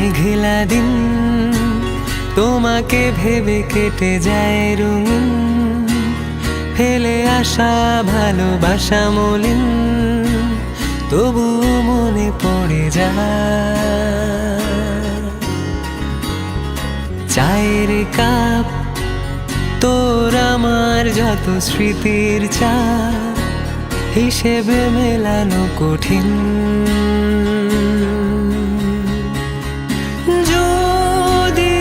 মেঘলা দিন তোমাকে ভেবে কেটে যায় রঙিন, ফেলে আসা ভালোবাসা মলিন, তবু মনে পড়ে যায়। চায়ের কাপ তোর আমার যত স্মৃতির চা, হিসেবে মেলানো কঠিন। যদি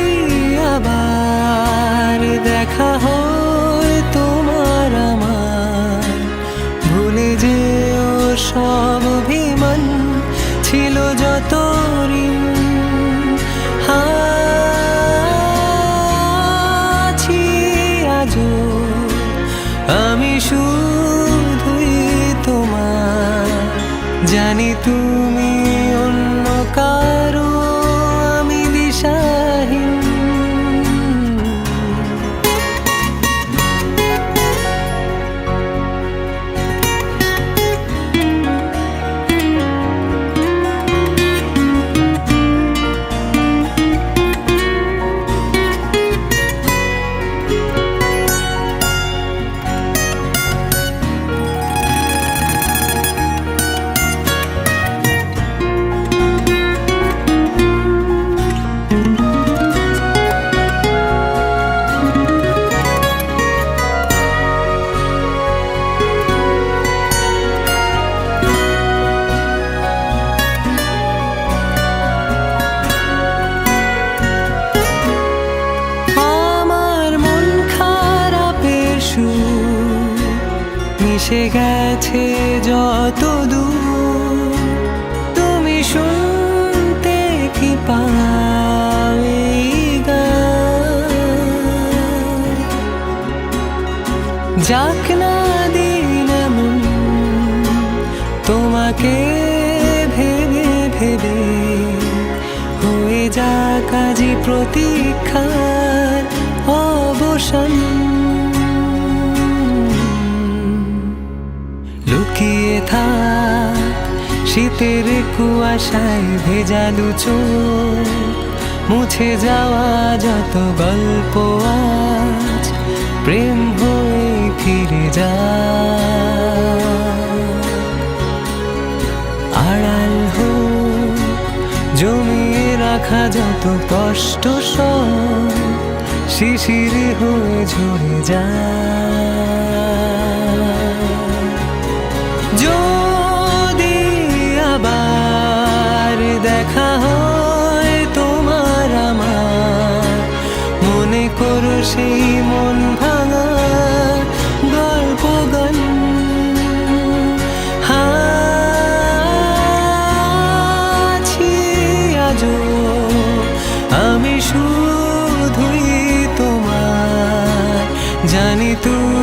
আবার দেখা হয় তোমার আমার, ভুলে যেও সব অভিমান, ছিল যত ঋণ। আছি আজও আমি শুধুই তোমার, জানি তুমি অন্য কারো, আমি দিশাহীন। মিশে গেছে যত দূর, তুমি শুনতে কি পাও এই গান? যাক না দিন এমন তোমাকে ভেবে ভেবে, হয়ে যাক আজই প্রতীক্ষার অবসান। লুকিয়ে থাক শীতের কুয়াশায় ভেজা দু চোখ, মুছে যাওয়া যত গল্প আজ প্রেম হয়ে ফিরে যায়। আড়াল হোক জমিয়ে রাখা যত কষ্ট সব, শিশিরে হয়ে ঝরে যায়। যদি আবার দেখা হয় তোমার আমার, মনে করো সেই মন ভাঙা গল্প গান। আছি আজও আমি শুধুই তোমার, জানি তুমি